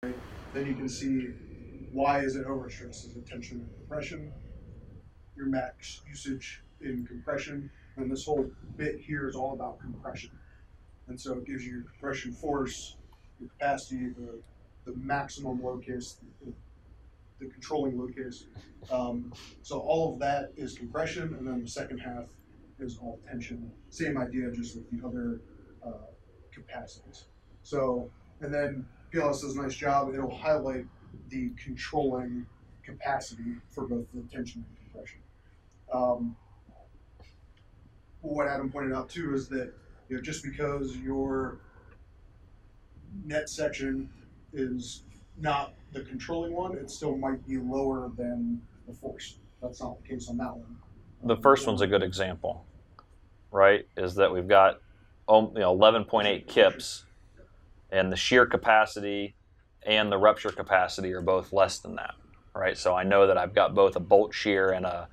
Then you can see why is it overstress? Is it tension and compression? Your max usage in compression, and this whole bit here is all about compression. And so it gives you compression force, your capacity, the maximum locus, the controlling locus. So all of that is compression, and then the second half is all tension. Same idea, just with the other capacities. So, and then PLS does a nice job. It'll highlight the controlling capacity for both the tension and compression. What Adam pointed out too is that just because your net section is not the controlling one, it still might be lower than the force. That's not the case on that one. The first one's a good example, right? Is that we've got 11.8 kips, and the shear capacity and the rupture capacity are both less than that, right? So I know that I've got both a bolt shear and a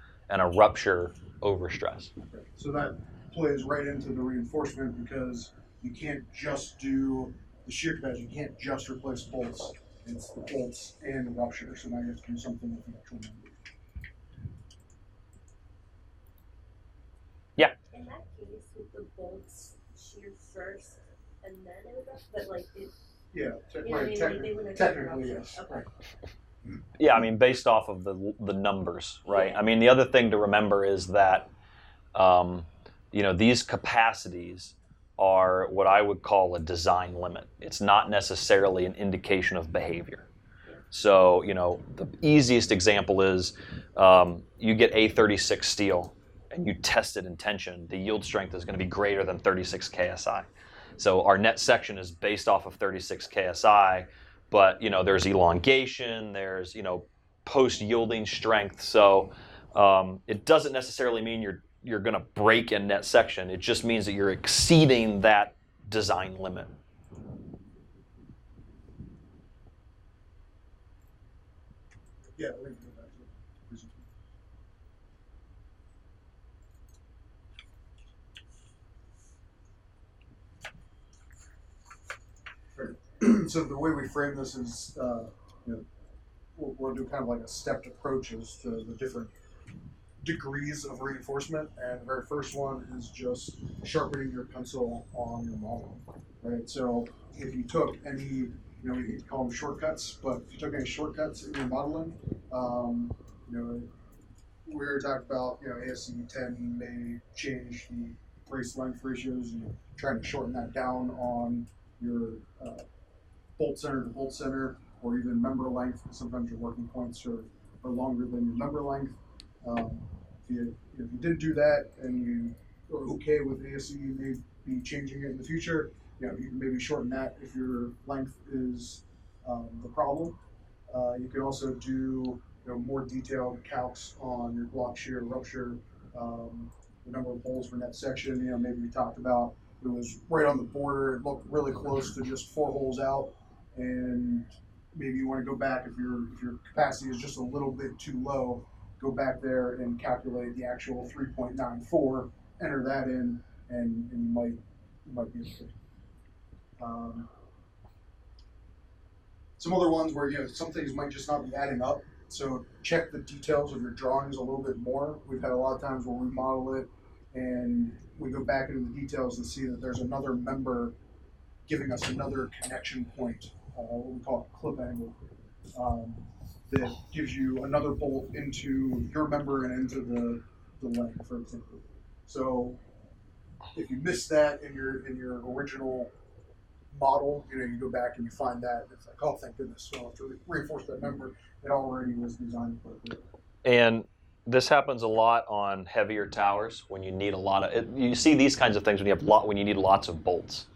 rupture overstress. Okay. So that plays right into the reinforcement, because you can't just do the shear capacity. You can't just replace bolts. It's the bolts and the rupture. So now you have to do something with the actual number. Yeah. In that case, with the bolts shear first and then it would rupture, but like it. Yeah, technically yes. Okay. Right. Yeah, I mean, based off of the numbers, right? Yeah. I mean, the other thing to remember is that, these capacities are what I would call a design limit. It's not necessarily an indication of behavior. So, the easiest example is you get A36 steel and you test it in tension, the yield strength is going to be greater than 36 KSI. So our net section is based off of 36 KSI, but there's elongation, there's post-yielding strength. So it doesn't necessarily mean you're going to break in net section. It just means that you're exceeding that design limit. Yeah. So the way we frame this is, we'll do kind of like a stepped approaches to the different degrees of reinforcement. And the very first one is just sharpening your pencil on your model, right? So if you took any, we hate to call them shortcuts, but if you took any shortcuts in your modeling, we already talked about, ASC 10 may change the brace length ratios, and trying to shorten that down on your bolt center to bolt center, or even member length. Sometimes your working points are longer than your member length. If you didn't do that and you are okay with ASC, you may be changing it in the future. You can maybe shorten that if your length is the problem. You can also do more detailed calcs on your block shear, rupture, the number of holes for net section. Maybe we talked about it was right on the border. It looked really close to just 4 holes out, and maybe you want to go back if your capacity is just a little bit too low. Go back there and calculate the actual 3.94. Enter that in, and you might be okay. Some other ones where some things might just not be adding up. So check the details of your drawings a little bit more. We've had a lot of times where we model it and we go back into the details and see that there's another member giving us another connection point, what we call a clip angle, that gives you another bolt into your member and into the leg, for example. So if you miss that in your original model, you go back and you find that, it's like, oh, thank goodness. So to reinforce that member, it already was designed appropriately. And this happens a lot on heavier towers when you need a lot of. You see these kinds of things when you need lots of bolts.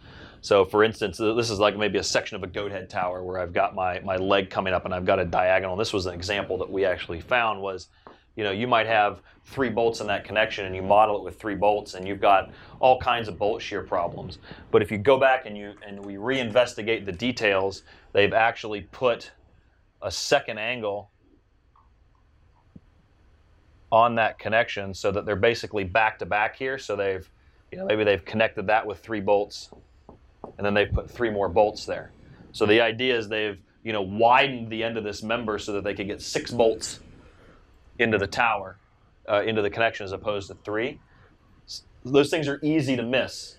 So, for instance, this is like maybe a section of a goat head tower where I've got my leg coming up and I've got a diagonal. This was an example that we actually found was, you might have 3 bolts in that connection and you model it with 3 bolts and you've got all kinds of bolt shear problems. But if you go back and we reinvestigate the details, they've actually put a second angle on that connection so that they're basically back to back here. So maybe they've connected that with 3 bolts, and then they've put 3 more bolts there. So the idea is they've widened the end of this member so that they could get 6 bolts into the tower, into the connection as opposed to 3. Those things are easy to miss.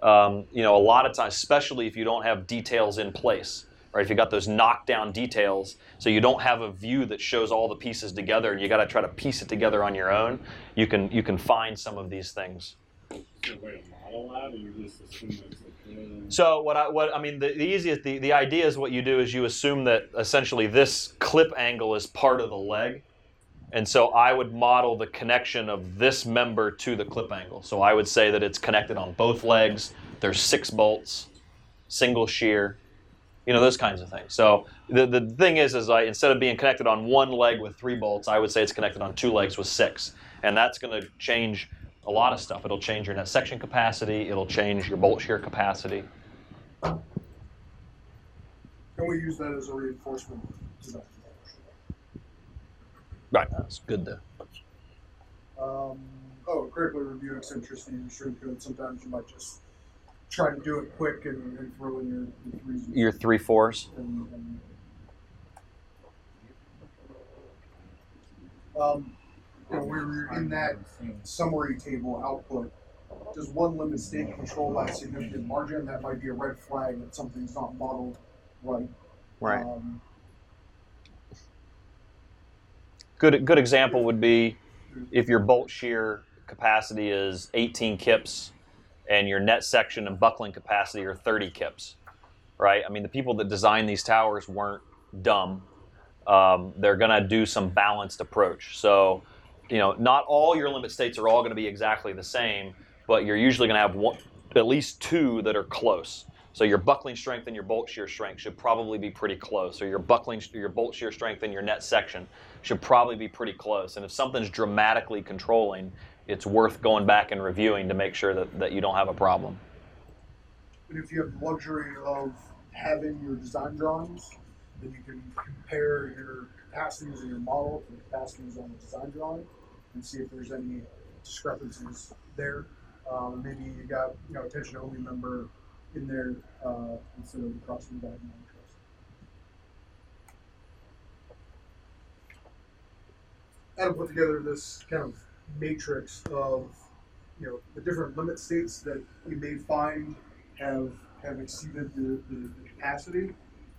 A lot of times, especially if you don't have details in place, right? If you got those knockdown details, so you don't have a view that shows all the pieces together, and you got to try to piece it together on your own. You can find some of these things. Is there a way to model that, or you just assume it's So the easiest, the idea is what you do is you assume that essentially this clip angle is part of the leg. And so I would model the connection of this member to the clip angle. So I would say that it's connected on both legs. There's 6 bolts, single shear, those kinds of things. So the thing is instead of being connected on one leg with 3 bolts, I would say it's connected on 2 legs with 6. And that's going to change a lot of stuff. It'll change your net section capacity. It'll change your bolt shear capacity. And we use that as a reinforcement design. Right, that's good to. Critically review eccentricity and shrink code. Sometimes you might just try to do it quick and throw in your 3s. Your 3/4s. We're in that summary table output. Does one limit state control that significant margin? That might be a red flag that something's not modeled right. Right. Good example would be if your bolt shear capacity is 18 kips and your net section and buckling capacity are 30 kips, right? I mean, the people that designed these towers weren't dumb. They're going to do some balanced approach. So, not all your limit states are all going to be exactly the same, but you're usually going to have at least 2 that are close. So your buckling strength and your bolt shear strength should probably be pretty close. Or your bolt shear strength and your net section should probably be pretty close. And if something's dramatically controlling, it's worth going back and reviewing to make sure that you don't have a problem. And if you have the luxury of having your design drawings, then you can compare your capacities in your model to the capacities on the design drawing and see if there's any discrepancies there. Maybe you got a tension only member in there instead of the crossing diagonal truss. Adam put together this kind of matrix of the different limit states that we may find have exceeded the capacity,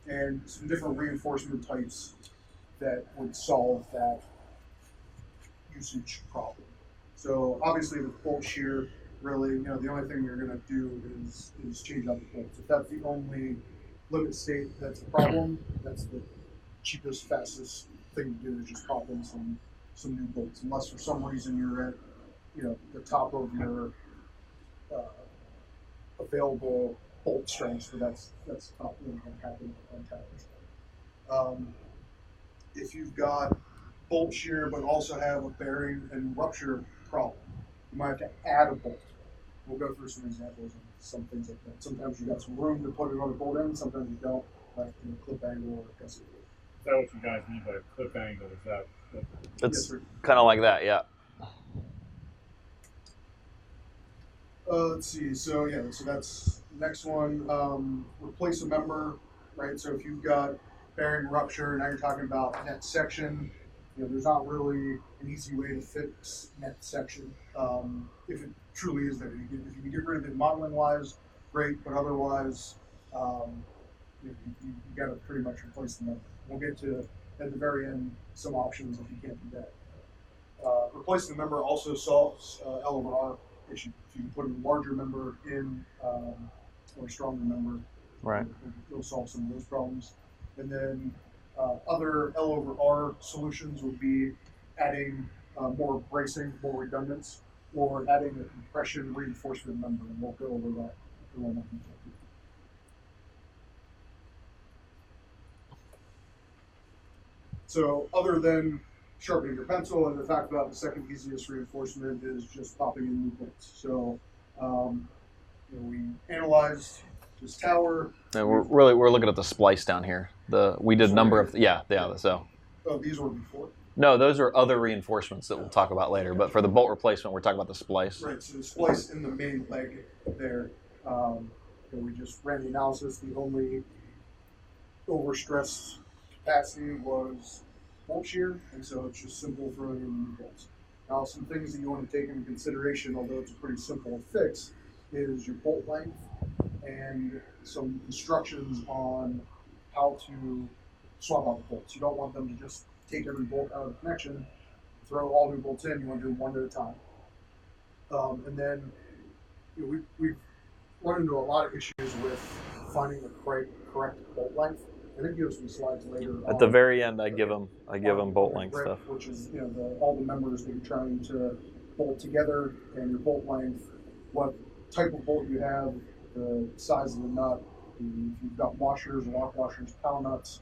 and some different reinforcement types that would solve that usage problem. So obviously with bolt shear, really, the only thing you're going to do is change out the bolts. If that's the only limit state that's a problem, that's the cheapest, fastest thing to do is just pop in some new bolts. Unless for some reason you're at the top of your available bolt strengths, but that's not really going to happen on towers. If you've got bolt shear but also have a bearing and rupture problem, you might have to add a bolt. We'll go through some examples of some things like that. Sometimes you got some room to put another bolt in, sometimes you don't, like clip angle or gusset. Is that what you guys mean by clip angle? Is that? It's kind of like that, yeah. Let's see. So that's next one. Replace a member, right? So if you've got bearing rupture, now you're talking about net section. There's not really an easy way to fix net section. If it truly is there, if you can get rid of it modeling wise, great. But otherwise, you got to pretty much replace the member. We'll get to at the very end some options if you can't do that. Replacing the member also solves L/R issue. If you can put a larger member in or a stronger member, right, it'll solve some of those problems. And then other L/R solutions would be adding more bracing, more redundance, or adding a compression reinforcement member, and we'll go over that in a little more detail. So other than sharpening your pencil, and the fact about the second easiest reinforcement is just popping in new bolts. So we analyzed this tower. And we're looking at the splice down here. We did a number of so. Oh, these were before. No, those are other reinforcements that we'll talk about later. But for the bolt replacement, we're talking about the splice. Right. So the splice in the main leg there. We just ran the analysis. The only overstressed capacity was bolt shear, and so it's just simple throwing in new bolts. Now, some things that you want to take into consideration, although it's a pretty simple fix, is your bolt length and some instructions on how to swap out the bolts. You don't want them to just take every bolt out of the connection, throw all new bolts in. You want to do them one at a time. And then we've run into a lot of issues with finding the correct bolt length. I think you have some slides later. At the very end, I give them bolt length grip, stuff. which is all the members that you're trying to bolt together and your bolt length, what type of bolt you have, the size of the nut, if you've got washers, lock washers, power nuts,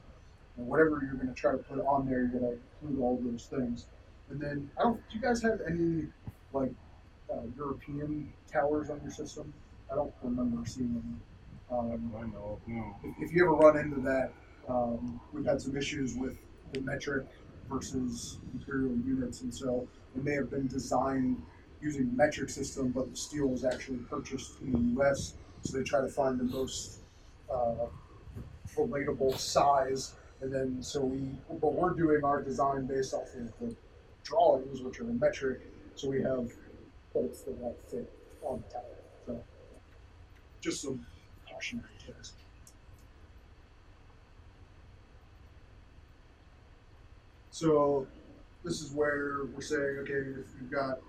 and whatever you're going to try to put on there, you're going to include all those things. And then, do you guys have any like European towers on your system? I don't remember seeing them. I know, no. If you ever run into that, we've had some issues with the metric versus imperial units, and so it may have been designed using the metric system, but the steel was actually purchased in the U.S., so they try to find the most relatable size, and then but we're doing our design based off of the drawings, which are in metric, so we have bolts that won't fit on the tower. So just some cautionary tales. So this is where we're saying, okay, if you've got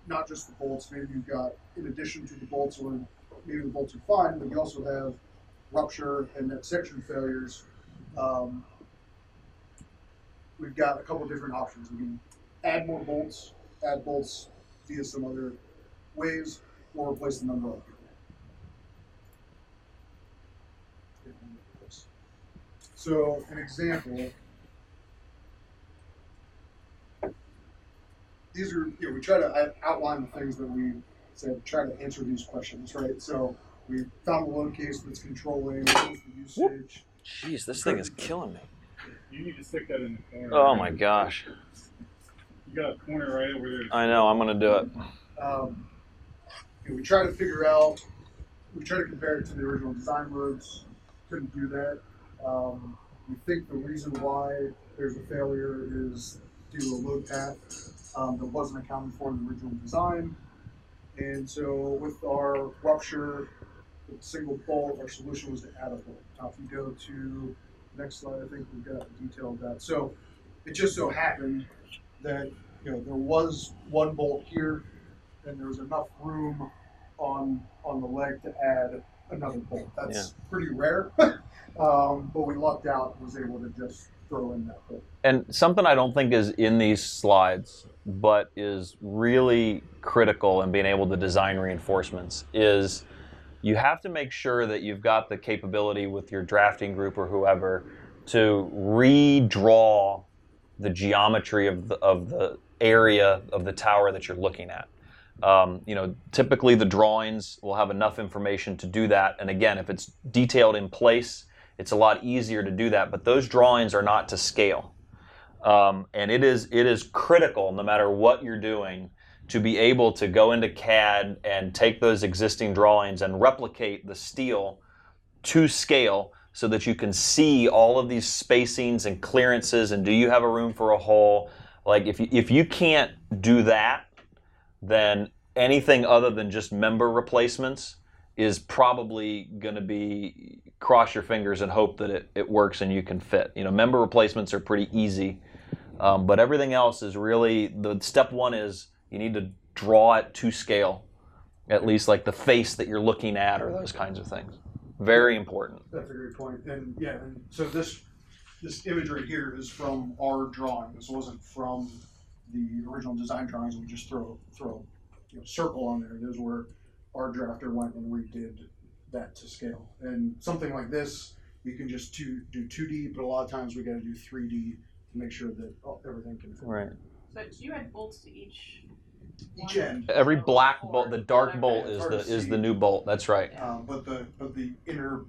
not just the bolts, maybe you've got, in addition to the bolts, or maybe the bolts are fine, but you also have rupture and net section failures. We've got a couple different options. We can add more bolts, add bolts via some other ways, or replace the number of them. So an example, these are, we try to outline the things that we said, try to answer these questions, right? So we found a load case that's controlling the usage. Jeez, this thing is killing me. You need to stick that in the corner. Oh my gosh. You got a corner right over there. I know, I'm going to do it. We try to figure out, we try to compare it to the original design roads, couldn't do that. We think the reason why there's a failure is due to a load path that wasn't accounted for in the original design. And so with our rupture, with single bolt, our solution was to add a bolt. Now if you go to the next slide, I think we've got the detail of that. So it just so happened that there was one bolt here, and there was enough room on the leg to add another bolt. That's pretty rare, but we lucked out and was able to just throw in that bolt. And something I don't think is in these slides, but is really critical in being able to design reinforcements, is you have to make sure that you've got the capability with your drafting group or whoever to redraw the geometry of the area of the tower that you're looking at. Typically the drawings will have enough information to do that. And again, if it's detailed in place, it's a lot easier to do that. But those drawings are not to scale. And it is critical, no matter what you're doing, to be able to go into CAD and take those existing drawings and replicate the steel to scale so that you can see all of these spacings and clearances and do you have a room for a hole. Like if you can't do that, then anything other than just member replacements is probably going to be cross your fingers and hope that it works and you can fit. Member replacements are pretty easy, but everything else is really, the step one is you need to draw it to scale, at least like the face that you're looking at or those kinds of things. Very important. That's a great point. And so this image right here is from our drawing. This wasn't from the original design drawings. We just throw a circle on there. This is where our drafter went and redid that to scale. And something like this, you can just do 2D, but a lot of times we got to do 3D to make sure that everything can fit. Right. So you had bolts to each end. Every black bolt, the dark bolt is the new bolt. That's right. But the inner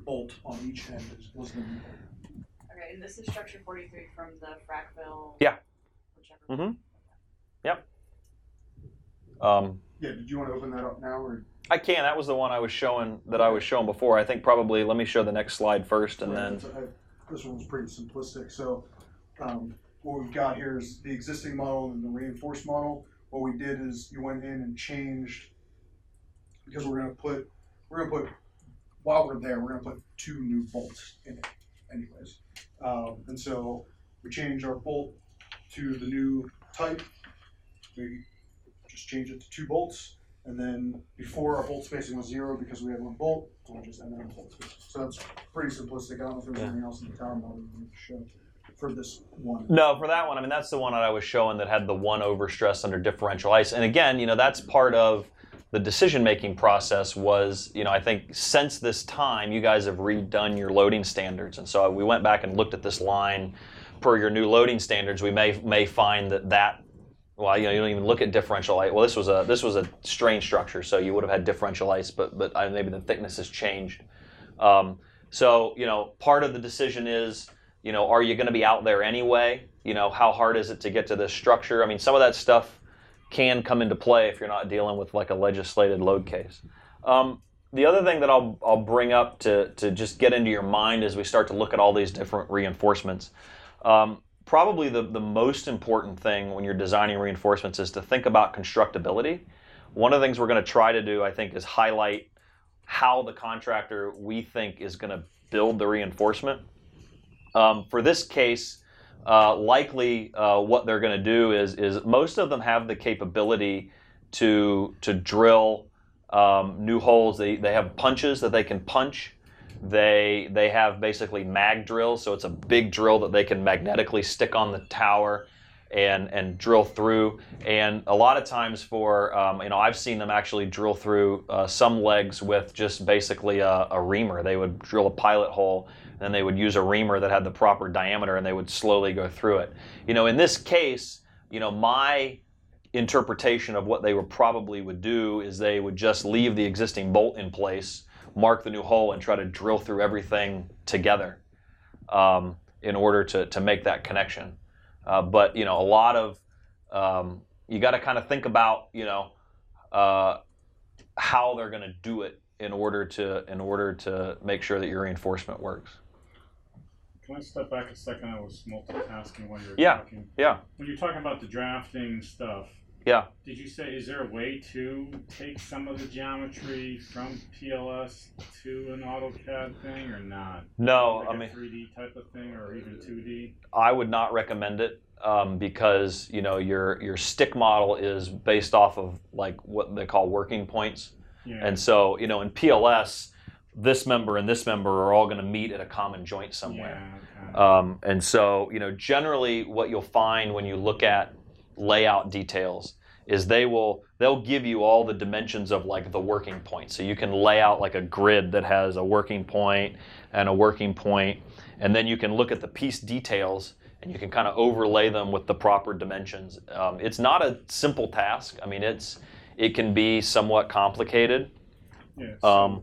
bolt on each end was the new bolt. Okay, and this is structure 43 from the Frackville. Yeah. Whichever. Mm-hmm. Yep. Did you want to open that up now, or I can. That was the one I was showing before. I think probably let me show the next slide first, and then This one's pretty simplistic. So what we've got here is the existing model and the reinforced model. What we did is you went in and changed, because we're gonna put while we're there, we're gonna put 2 new bolts in it anyways. And so we changed our bolt to the new type. We just changed it to 2 bolts. And then before, our bolt spacing was 0 because we had 1 bolt, and we just ended up bolt spacing. So that's pretty simplistic. I don't know if there's anything else in the tower model you need to show for this one. no, for that one, I mean that's the one that I was showing that had the 1 overstress under differential ice. And again, that's part of the decision-making process was, I think since this time, you guys have redone your loading standards. And so we went back and looked at this line per your new loading standards. We may find that well, you don't even look at differential ice. Well, this was a strain structure, so you would have had differential ice, but maybe the thickness has changed. So part of the decision is, are you going to be out there anyway? How hard is it to get to this structure? I mean, some of that stuff can come into play if you're not dealing with like a legislated load case. The other thing that I'll bring up to just get into your mind as we start to look at all these different reinforcements. Probably the most important thing when you're designing reinforcements is to think about constructability. One of the things we're going to try to do, I think, is highlight how the contractor we think is going to build the reinforcement. For this case, likely what they're going to do is most of them have the capability to drill new holes. They have punches that they can punch. They have basically mag drills, so it's a big drill that they can magnetically stick on the tower and drill through. And a lot of times I've seen them actually drill through some legs with just basically a reamer. They would drill a pilot hole, and then they would use a reamer that had the proper diameter, and they would slowly go through it. In this case, my interpretation of what they would probably do is they would just leave the existing bolt in place, mark the new hole, and try to drill through everything together in order to make that connection. But a lot of you got to kind of think about how they're going to do it in order to make sure that your reinforcement works. Can I step back a second? I was multitasking when you were talking. Yeah. When you're talking about the drafting stuff, yeah. Did you say, is there a way to take some of the geometry from PLS to an AutoCAD thing or not? No, like I mean 3D type of thing or even 2D? I would not recommend it because your stick model is based off of like what they call working points, and so in PLS, this member and this member are all going to meet at a common joint somewhere. Yeah, okay. And so generally what you'll find when you look at layout details is they'll give you all the dimensions of like the working point. So you can lay out like a grid that has a working point and a working point, and then you can look at the piece details and you can kind of overlay them with the proper dimensions. It's not a simple task. I mean, it can be somewhat complicated. Yeah,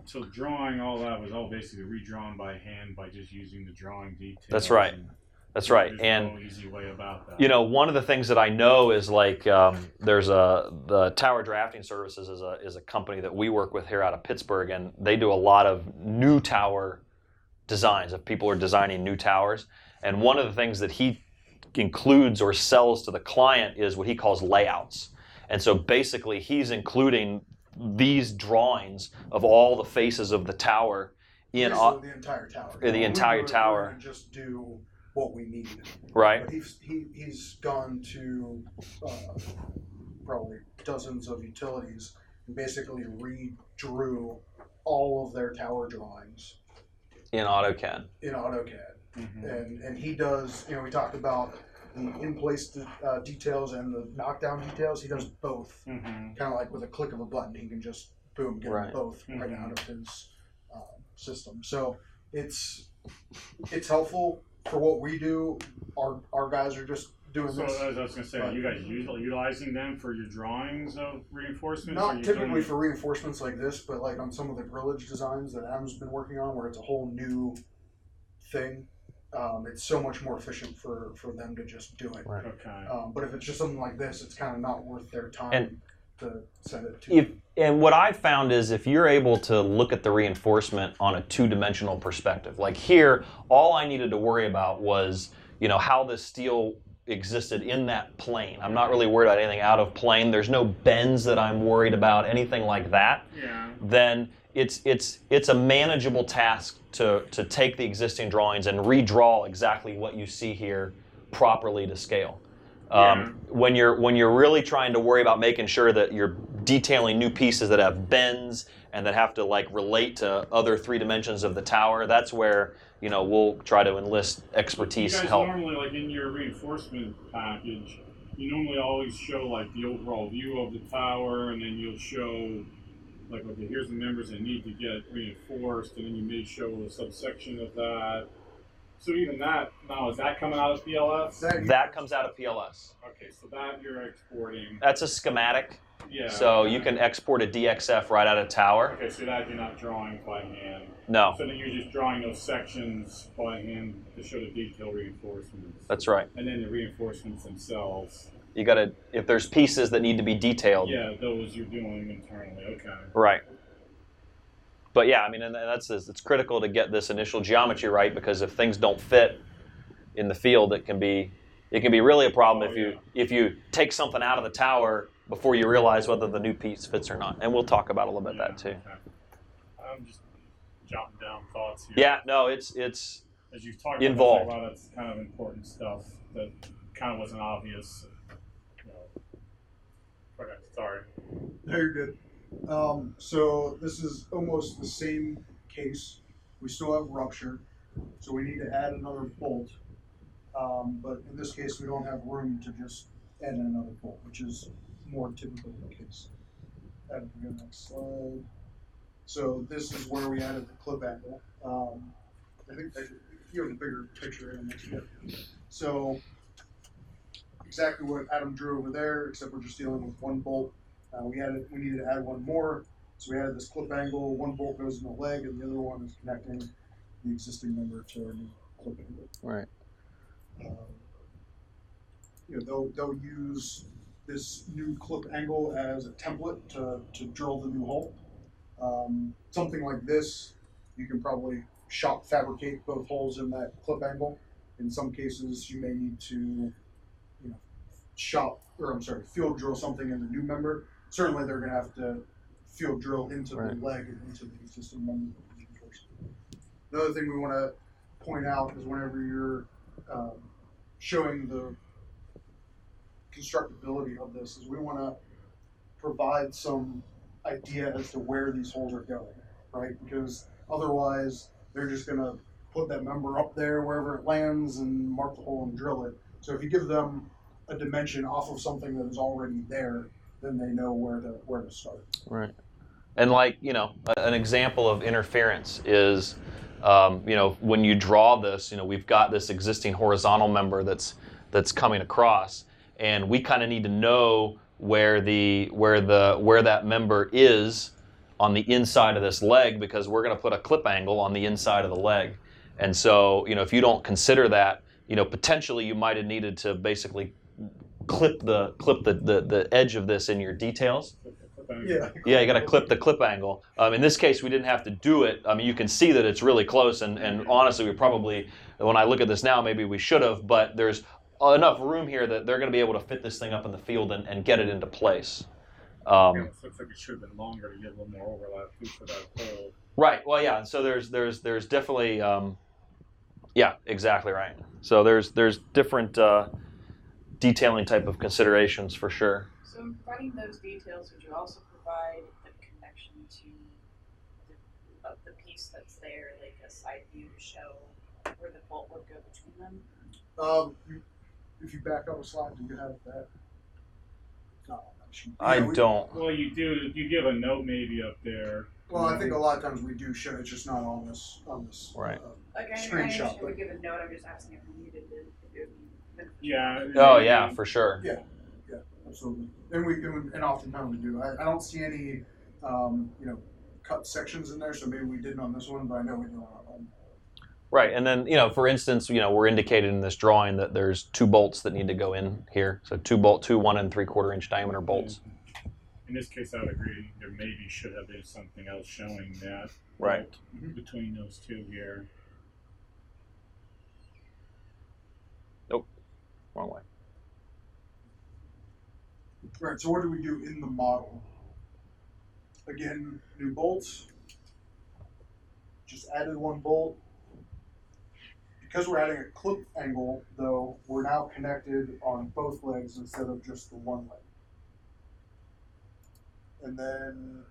so drawing all that was all basically redrawn by hand by just using the drawing details. That's right. That's right. There's And no easy way about that. one of the things that I know is like there's the Tower Drafting Services is a company that we work with here out of Pittsburgh, and they do a lot of new tower designs. If people are designing new towers, and one of the things that he includes or sells to the client is what he calls layouts. And so basically, he's including these drawings of all the faces of the tower in the entire tower. The entire tower. We're gonna just do what we need. Right. But he's gone to probably dozens of utilities and basically redrew all of their tower drawings in AutoCAD. Mm-hmm. And he does. We talked about the in-place details and the knockdown details. He does both. Mm-hmm. Kind of like with a click of a button, he can just boom get them both right out of his system. So it's helpful for what we do. Our guys are just doing So this. as I was going to say, are you guys utilizing them for your drawings of reinforcements? Not typically for reinforcements like this, but like on some of the grillage designs that Adam's been working on, where it's a whole new thing. It's so much more efficient for them to just do it. Right. Okay. But if it's just something like this, it's kind of not worth their time to set it to. And what I've found is if you're able to look at the reinforcement on a two-dimensional perspective, like here, all I needed to worry about was, how this steel existed in that plane. I'm not really worried about anything out of plane. There's no bends that I'm worried about, anything like that. Yeah. Then it's a manageable task to take the existing drawings and redraw exactly what you see here properly to scale. When you're really trying to worry about making sure that you're detailing new pieces that have bends and that have to relate to other 3 dimensions of the tower, that's where we'll try to enlist expertise you guys help. Normally, in your reinforcement package, you normally always show the overall view of the tower, and then you'll show okay, here's the members that need to get reinforced, and then you may show a subsection of that. So even that, now, is that coming out of PLS? That comes out of PLS. Okay, so that you're exporting. That's a schematic. Yeah. So you can export a DXF right out of tower. Okay, so that you're not drawing by hand. No. So then you're just drawing those sections by hand to show the detail reinforcements. That's right. And then the reinforcements themselves. You got to, if there's pieces that need to be detailed. Yeah, those you're doing internally. Okay. Right. But yeah, and it's critical to get this initial geometry right, because if things don't fit in the field, it can be really a problem if you take something out of the tower before you realize whether the new piece fits or not. And we'll talk about a little bit that too. Okay. I'm just jotting down thoughts here. Yeah, no, it's as you've talked involved. About, that's kind of important stuff that kind of wasn't obvious. Okay, sorry. No, you're good. So this is almost the same case. We still have rupture, so we need to add another bolt. But in this case, we don't have room to just add in another bolt, which is more typical of the case. Add to the next slide. So this is where we added the clip angle. I think you have a bigger picture in this. So exactly what Adam drew over there, except we're just dealing with one bolt. We needed to add one more, so we added this clip angle. One bolt goes in the leg, and the other one is connecting the existing member to our new clip angle. right. They'll use this new clip angle as a template to drill the new hole. Something like this, you can probably shop fabricate both holes in that clip angle. In some cases, you may need to, field drill something in the new member. Certainly, they're going to have to field drill into the leg and into the existing member first. Another thing we want to point out is whenever you're showing the constructability of this, is we want to provide some idea as to where these holes are going, right? Because otherwise, they're just going to put that member up there wherever it lands and mark the hole and drill it. So if you give them a dimension off of something that is already there, then they know where to start. Right. And an example of interference is, when you draw this, we've got this existing horizontal member that's coming across, and we kind of need to know where that member is on the inside of this leg, because we're going to put a clip angle on the inside of the leg. And so, if you don't consider that, potentially you might have needed to basically clip the edge of this in your details. Yeah, you got to clip the clip angle. In this case, we didn't have to do it. You can see that it's really close, and honestly, we probably, when I look at this now, maybe we should have, but there's enough room here that they're going to be able to fit this thing up in the field and get it into place. It looks like it should have been longer to get a little more overlap too for that hole. Right. Well, yeah. So there's definitely, yeah, exactly right. So there's different detailing type of considerations for sure. So in providing those details, would you also provide the connection to the piece that's there, like a side view to show where the bolt would go between them? If you back up a slide, do you have that? No, I don't. Well, you do. You give a note maybe up there. Well, I think a lot of times we do show, it's just not on this right. Like I screenshot. understand we give a note. I'm just asking if we needed to. Yeah. Oh yeah, for sure. Yeah, absolutely. And oftentimes we do. I don't see any, cut sections in there. So maybe we didn't on this one, but I know we do on. Right, and then for instance, we're indicated in this drawing that there's 2 bolts that need to go in here. So 2 1 3/4 inch diameter bolts. in this case, I would agree. There maybe should have been something else showing that Right. bolt between those two here. Nope. Wrong way. Right, so what do we do in the model? Again, new bolts. Just added one bolt. Because we're adding a clip angle, though, we're now connected on both legs instead of just the one leg. And then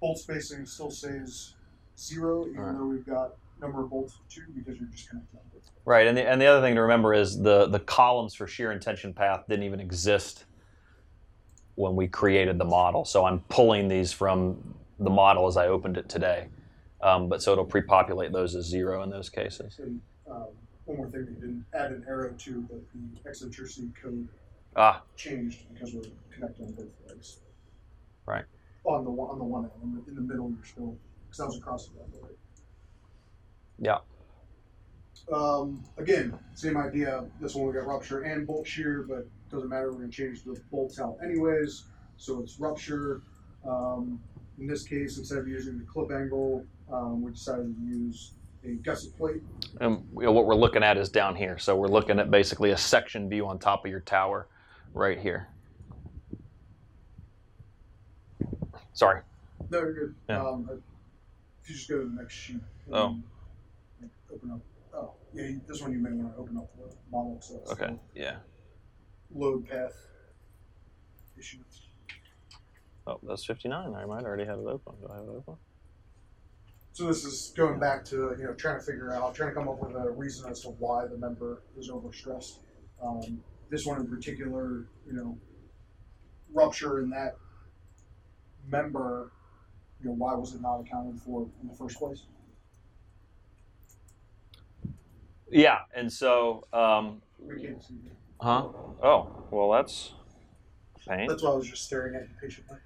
bolt spacing still stays 0, even though we've got number of bolts of 2 because you're just connected on both legs. Right, and the other thing to remember is the columns for shear and tension path didn't even exist when we created the model. So I'm pulling these from the model as I opened it today. But so it'll pre-populate those as 0 in those cases. And one more thing, we didn't add an arrow to, but the eccentricity code changed because we're connected on both legs. Right. On the one end, in the middle, you're still, because that was across the level, right? Yeah. Again, same idea. This one we got rupture and bolt shear, but doesn't matter. We're going to change the bolts out anyways. So it's rupture. In this case, instead of using the clip angle, we decided to use a gusset plate. And what we're looking at is down here. So we're looking at basically a section view on top of your tower right here. Sorry. No, you're good. Yeah. If you just go to the next sheet. Oh. Open up. Oh, yeah, this one you may want to open up the model. So it's Okay, yeah. Load path issue. Oh, that's 59. I might already have it open. Do I have it open? So this is going back to, trying to come up with a reason as to why the member is overstressed. This one in particular, rupture in that member, why was it not accounted for in the first place? Yeah, and so, We can't see it. huh? Oh, well, that's pain. That's why I was just staring at you patiently.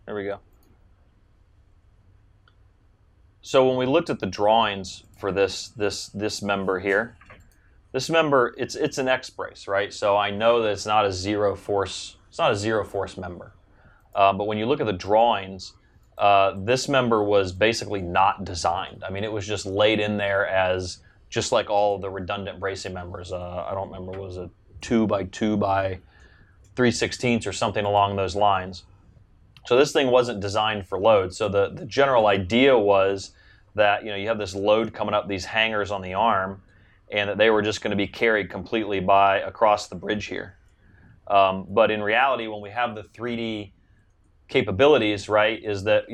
There we go. So when we looked at the drawings for this member here, this member it's an X brace, right? So I know that it's not a zero force member. But when you look at the drawings, this member was basically not designed. I mean, it was just laid in there as just like all of the redundant bracing members. I don't remember, was it 2 by 2 by 3/16 or something along those lines. So this thing wasn't designed for load. So the general idea was that you have this load coming up these hangers on the arm, and that they were just going to be carried completely across the bridge here. But in reality, when we have the 3D capabilities, right, is that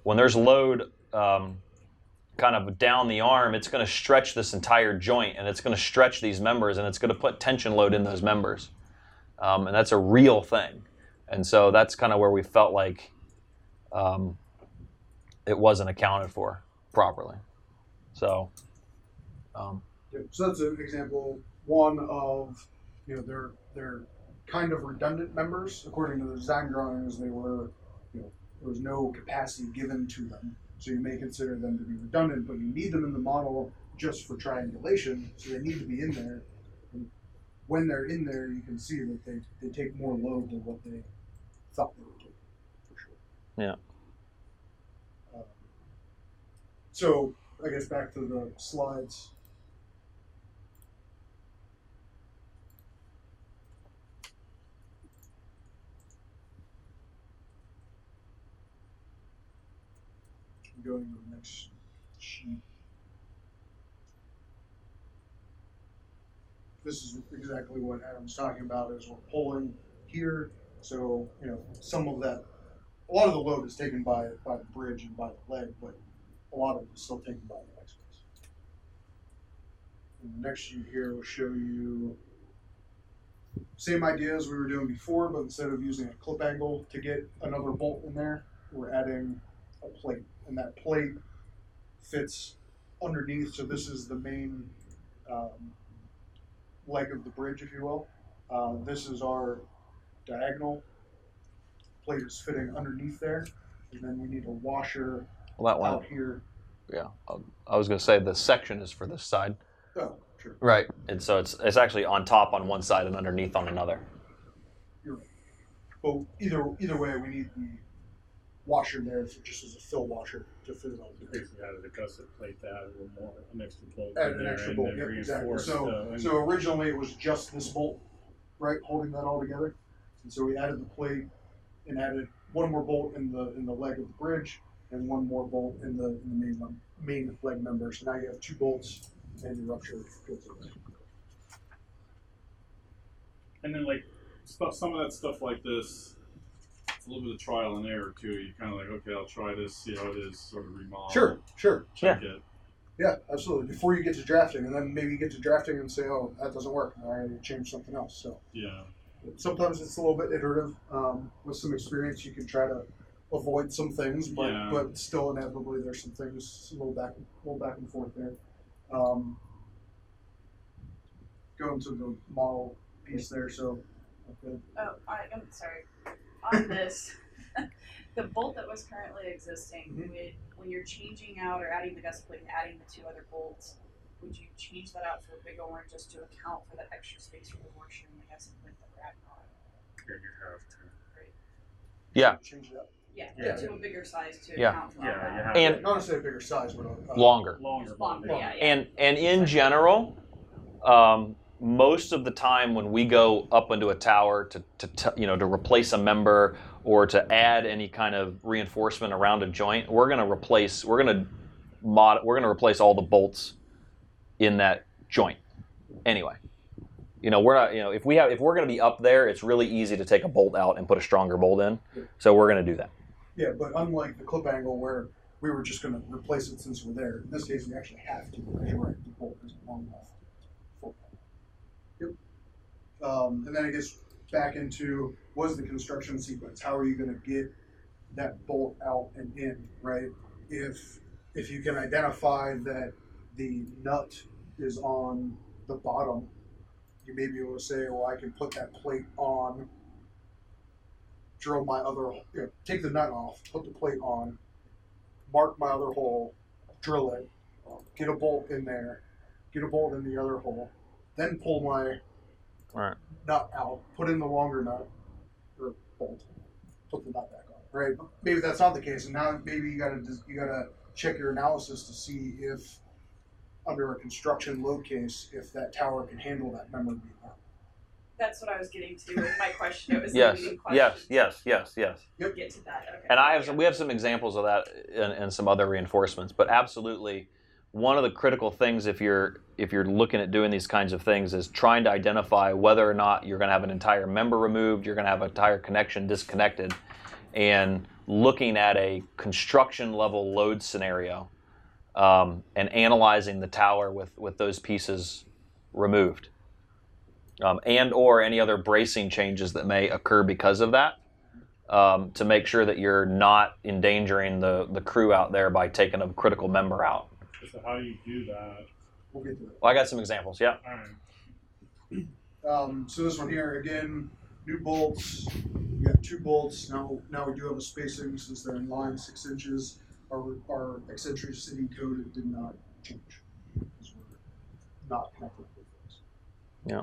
when there's load kind of down the arm, it's going to stretch this entire joint, and it's going to stretch these members, and it's going to put tension load in those members, and that's a real thing. And so that's kind of where we felt like it wasn't accounted for properly. So, so that's an example one of they're kind of redundant members according to the design drawings. They were there was no capacity given to them, so you may consider them to be redundant, but you need them in the model just for triangulation, so they need to be in there. And when they're in there, you can see that they take more load than what they thought they would do, for sure. yeah. So I guess back to the slides. Going to the next sheet. This is exactly what Adam's talking about, is we're pulling here. So, some of that, a lot of the load is taken by the bridge and by the leg, but a lot of it is still taken by the X-brace. And the next sheet here will show you same idea as we were doing before, but instead of using a clip angle to get another bolt in there, we're adding a plate. And that plate fits underneath. So this is the main leg of the bridge, if you will. This is our diagonal. Plate is fitting underneath there, and then we need a washer out here Yeah, I was going to say the section is for this side. Oh, sure. Right. And so it's actually on top on one side and underneath on another. You're right. But either way, we need the washer there just as a fill washer to fit it all together. Basically added a gusset plate to add a little more, an extra bolt Add in an there, extra and bolt, then yeah, exactly. reinforce So originally it was just this bolt, right, holding that all together. And so we added the plate and added one more bolt in the leg of the bridge and one more bolt in the main leg member. So now you have 2 bolts and your rupture goes away. And then like some of that stuff like this, it's a little bit of trial and error too. You kind of like, okay, I'll try this, see how it is, sort of remodel. Sure. Check it. Yeah, absolutely. Before you get to drafting, and then maybe you get to drafting and say, "Oh, that doesn't work. I need to change something else." So Yeah. sometimes it's a little bit iterative. With some experience, you can try to avoid some things, but still inevitably there's some things a little back and forth there. Going to the model piece there, so okay. Oh, I'm sorry. On this, the bolt that was currently existing, when you're changing out or adding the gusset plate and adding the 2 other bolts, would you change that out for a bigger one just to account for that extra space for the washer and the gusset plate that we're adding on? Yeah, you have to. Right. Yeah. Change it up. Yeah, to a bigger size to Yeah. account for Yeah, that. you have And Not necessarily a bigger size, but longer. Longer. Yeah. And in general, most of the time when we go up into a tower to replace a member or to add any kind of reinforcement around a joint, we're going to replace all the bolts in that joint anyway. We're not, if we're going to be up there, it's really easy to take a bolt out and put a stronger bolt in. So we're going to do that. Yeah, but unlike the clip angle where we were just going to replace it since we're there, in this case we actually have to because you're right, the bolt isn't long enough. Yep. And then I guess back into what is the construction sequence? How are you going to get that bolt out and in, right? If you can identify that the nut is on the bottom, you may be able to say, well, I can put that plate on, drill my other, take the nut off, put the plate on, mark my other hole, drill it, get a bolt in there, get a bolt in the other hole, then pull my nut out, put in the longer nut, or bolt, put the nut back on, right? Maybe that's not the case, and now maybe you gotta check your analysis to see if, under a construction load case, if that tower can handle that member being up. That's what I was getting to with my question. It was Yes. the leading question. Yes. Yep. Get to that. Okay. And we have some examples of that and some other reinforcements, but absolutely one of the critical things if you're looking at doing these kinds of things is trying to identify whether or not you're going to have an entire member removed, you're going to have an entire connection disconnected, and looking at a construction level load scenario and analyzing the tower with those pieces removed. And or any other bracing changes that may occur because of that, to make sure that you're not endangering the crew out there by taking a critical member out. So how do you do that? We'll get to that. Well, I got some examples, yeah. All right. So this one here, again, new bolts. We got 2 bolts. Now we do have a spacing since they're in line 6 inches. Our eccentricity code did not change because we're not connected with things. Yeah.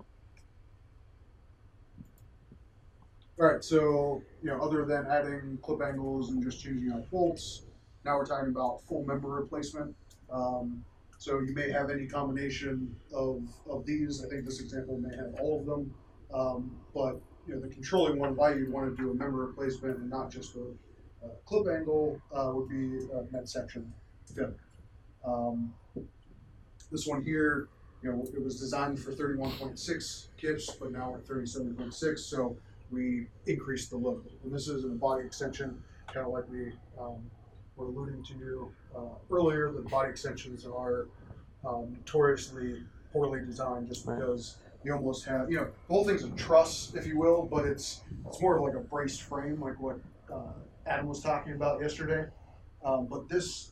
All right, so other than adding clip angles and just changing out bolts, now we're talking about full member replacement. So you may have any combination of these. I think this example may have all of them, but the controlling one why you want to do a member replacement and not just a clip angle would be net section failure. This one here, it was designed for 31.6 kips, but now we're at 37.6, so we increased the load. And this is a body extension, kind of like we were alluding to earlier. The body extensions are notoriously poorly designed just because you almost have, the whole thing's a truss, if you will, but it's more of like a braced frame, like what Adam was talking about yesterday. But this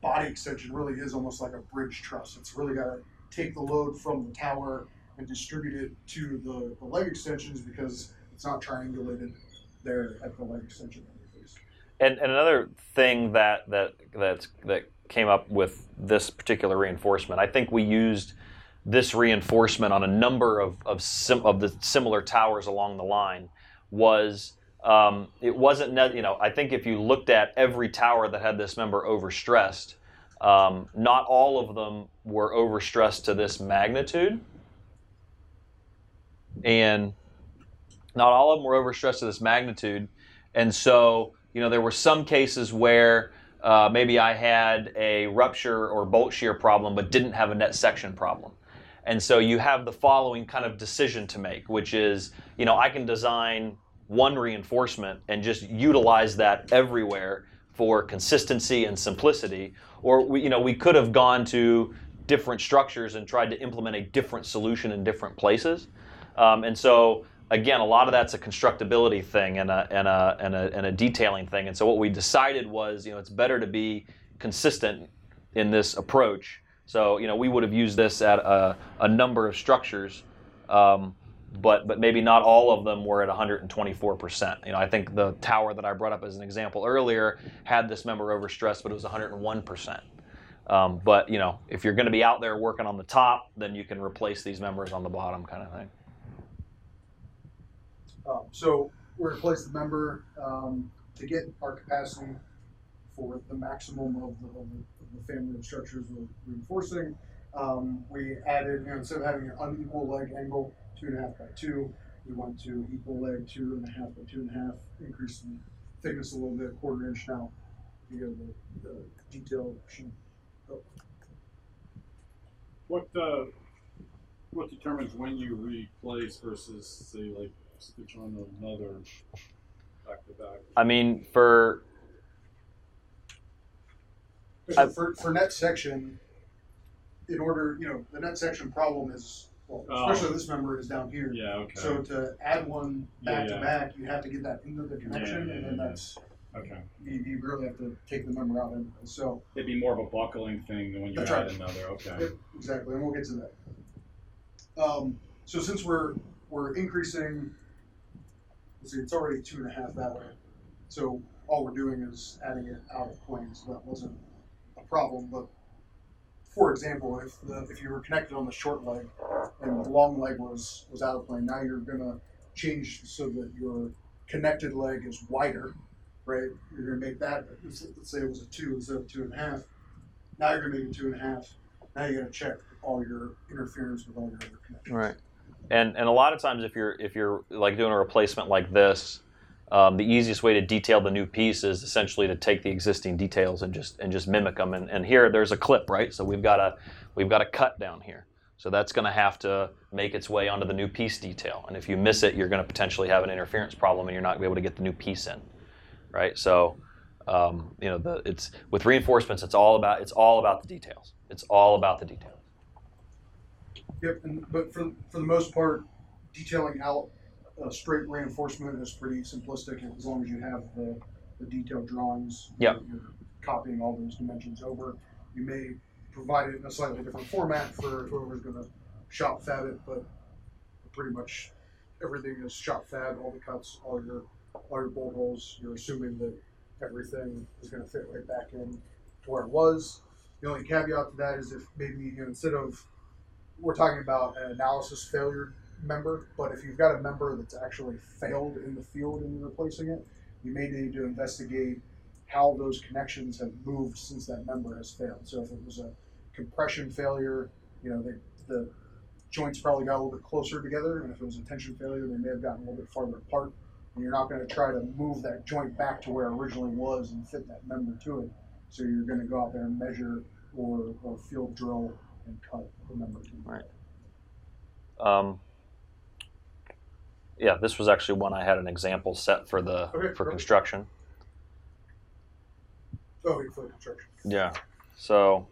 body extension really is almost like a bridge truss. It's really got to take the load from the tower and distribute it to the leg extensions because it's not triangulated there at the leg extension interface. And another thing that came up with this particular reinforcement, I think we used this reinforcement on a number of the similar towers along the line. Was it wasn't, I think if you looked at every tower that had this member overstressed, not all of them were overstressed to this magnitude, and not all of them were overstressed to this magnitude, and so there were some cases where maybe I had a rupture or bolt shear problem, but didn't have a net section problem. And so you have the following kind of decision to make, which is, I can design one reinforcement and just utilize that everywhere for consistency and simplicity, or we could have gone to different structures and tried to implement a different solution in different places. And so again, a lot of that's a constructability thing and a detailing thing. And so what we decided was, it's better to be consistent in this approach. So we would have used this at a number of structures, but maybe not all of them were at 124%. I think the tower that I brought up as an example earlier had this member overstressed, but it was 101%. But if you're going to be out there working on the top, then you can replace these members on the bottom, kind of thing. So we replace the member to get our capacity for the maximum of the family of structures we're reinforcing. We added, instead of having an unequal leg angle, 2.5 by 2, we went to equal leg 2.5 by 2.5, increase the thickness a little bit, 1/4 inch now. You go the detail sheet. Oh. What determines when you replace versus, say, like stitch on another back to back? I mean, for net section, in order, the net section problem is, especially this member is down here. Yeah, okay. So to add one back to back, you have to get that into the connection, and then that's okay. You really have to take the member out anyway. So it'd be more of a buckling thing than when you add another. Okay. Yep, exactly, and we'll get to that. So since we're increasing, let's see, it's already 2.5 that way. So all we're doing is adding it out of plane, so that wasn't a problem. But for example, if you were connected on the short leg and the long leg was out of plane, now you're gonna change so that your connected leg is wider, right? You're gonna make that, let's say it was a 2 instead of 2.5. Now you're gonna make it 2.5. Now you gotta check all your interference with all your other connections. Right. And a lot of times, if you're like doing a replacement like this, the easiest way to detail the new piece is essentially to take the existing details and just mimic them. And here there's a clip, right? So we've got a cut down here. So that's going to have to make its way onto the new piece detail. And if you miss it, you're going to potentially have an interference problem, and you're not going to be able to get the new piece in, right? So it's with reinforcements, it's all about the details. It's all about the details. Yep, but for the most part, detailing out a straight reinforcement is pretty simplistic as long as you have the detailed drawings. Yep. You're copying all those dimensions over. You may provide it in a slightly different format for whoever's going to shop fab it, but pretty much everything is shop fab, all the cuts, all your bolt holes. You're assuming that everything is going to fit right back in to where it was. The only caveat to that is if maybe instead of, we're talking about an analysis failure member, but if you've got a member that's actually failed in the field and you're replacing it, you may need to investigate how those connections have moved since that member has failed. So if it was a compression failure, the joints probably got a little bit closer together, and if it was a tension failure, they may have gotten a little bit farther apart, and you're not going to try to move that joint back to where it originally was and fit that member to it. So you're going to go out there and measure or field drill and cut the member. Right. Yeah, this was actually one I had an example set for construction. Oh, for construction. Yeah. So.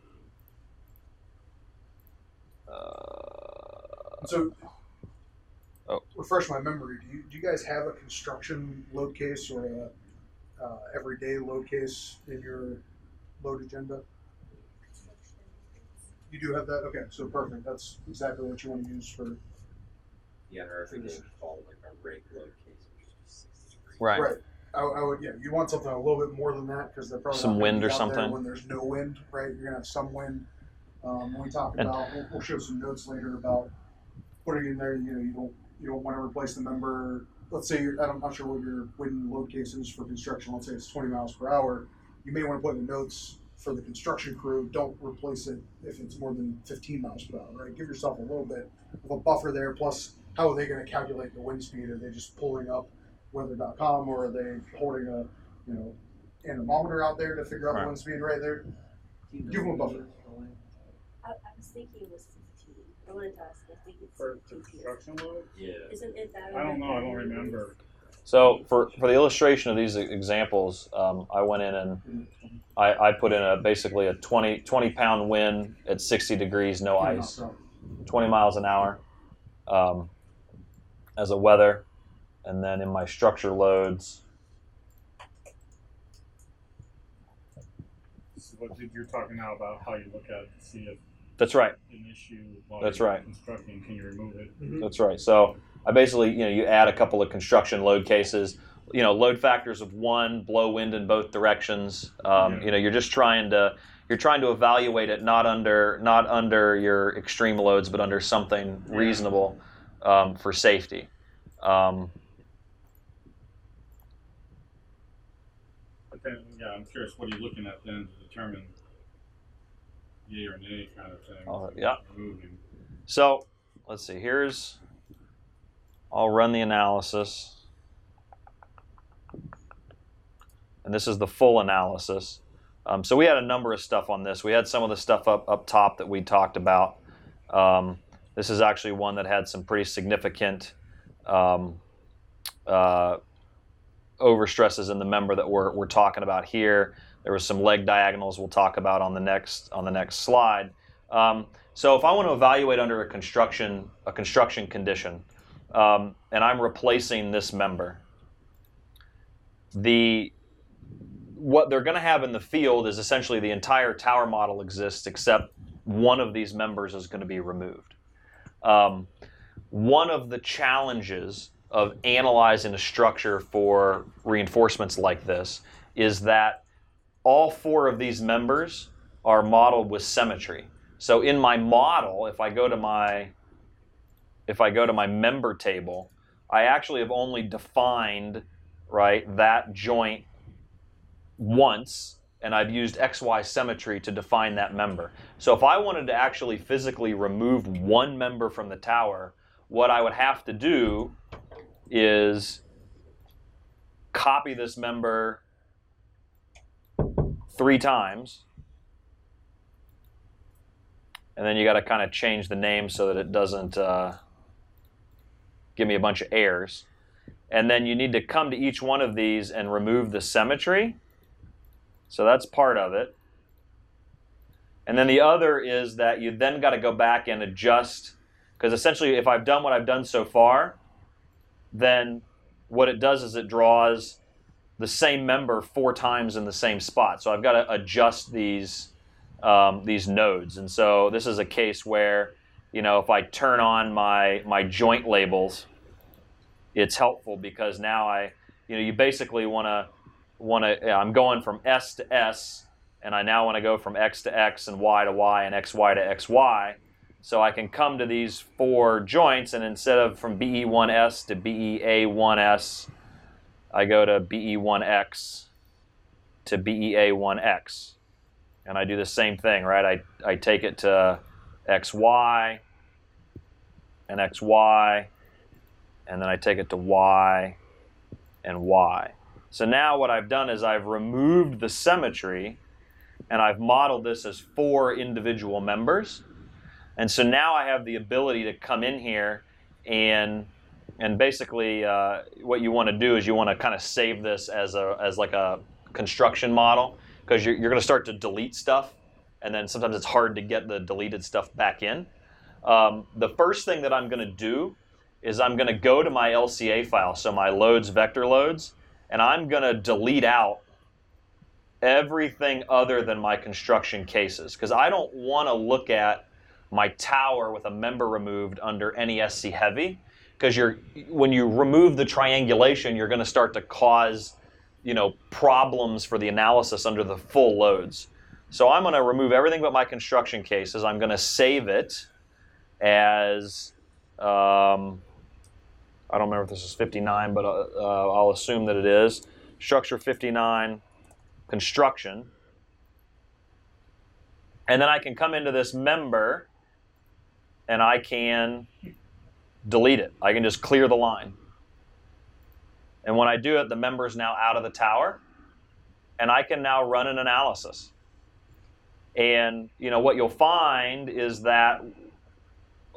Refresh my memory. Do you guys have a construction load case or a everyday load case in your load agenda? You do have that? Okay, so perfect. That's exactly what you want to use for. Yeah, or everything is called like a rate load case, which is just 60 degrees. Right. Right. I would, yeah, you want something a little bit more than that because they're probably Some not gonna wind be or out there something. when there's no wind, right? You're gonna have some wind. When we talk And- about, we'll show some notes later about putting in there. You don't want to replace the member. Let's say I'm not sure what your wind load case is for construction. Let's say it's 20 miles per hour. You may want to put in the notes for the construction crew. Don't replace it if it's more than 15 miles per hour. Right? Give yourself a little bit of a buffer there. Plus, how are they going to calculate the wind speed? Are they just pulling up weather.com, or are they holding a anemometer out there to figure out the wind speed right there? Give them a buffer. I was thinking it was 15. I wanted to ask. I think it's For 15. construction load? Yeah. Isn't it that? I don't know. I don't remember. So for the illustration of these examples, I went in and I put in basically a 20 pound wind at 60 degrees, no ice, 20 miles an hour as a weather. And then in my structure loads, So what you're talking now about how you look at it to see if that's right. an issue while That's you're right. constructing, can you remove it? That's right. So I basically, you add a couple of construction load cases, load factors of 1, blow wind in both directions. You're just trying to evaluate it not under your extreme loads, but under something reasonable for safety. But then, I'm curious, what are you looking at then to determine yay or nay kind of thing? Yeah. Removing. So let's see. I'll run the analysis, and this is the full analysis. So we had a number of stuff on this. We had some of the stuff up top that we talked about. This is actually one that had some pretty significant overstresses in the member that we're talking about here. There was some leg diagonals we'll talk about on the next slide. So if I want to evaluate under a construction condition, and I'm replacing this member, what they're going to have in the field is essentially the entire tower model exists, except one of these members is going to be removed. One of the challenges of analyzing a structure for reinforcements like this is that all 4 of these members are modeled with symmetry. So in my model, if I go to my member table, I actually have only defined that joint once, and I've used XY symmetry to define that member. So if I wanted to actually physically remove one member from the tower, what I would have to do is copy this member 3 times, and then you got to kind of change the name so that it doesn't give me a bunch of errors. And then you need to come to each one of these and remove the symmetry. So that's part of it. And then the other is that you then got to go back and adjust, because essentially if I've done what I've done so far, then what it does is it draws the same member 4 times in the same spot. So I've got to adjust these nodes. And so this is a case where, if I turn on my joint labels, it's helpful because now you basically I'm going from S to S, and I now want to go from X to X and Y to Y and XY to XY. So I can come to these 4 joints, and instead of from BE1S to BEA1S, I go to BE1X to BEA1X. And I do the same thing, right? I take it to XY and XY, and then I take it to Y and Y. So now what I've done is I've removed the symmetry, and I've modeled this as 4 individual members. And so now I have the ability to come in here and basically what you want to do is you want to kind of save this as like a construction model, because you're going to start to delete stuff, and then sometimes it's hard to get the deleted stuff back in. The first thing that I'm going to do is I'm going to go to my LCA file, so my loads, vector loads, and I'm going to delete out everything other than my construction cases, because I don't want to look at my tower with a member removed under NESC heavy, because when you remove the triangulation, you're going to start to cause problems for the analysis under the full loads. So I'm going to remove everything but my construction cases. I'm going to save it as, I don't remember if this is 59, but I'll assume that it is. Structure 59, construction. And then I can come into this member and I can delete it. I can just clear the line. And when I do it, the member is now out of the tower, and I can now run an analysis. And what you'll find is that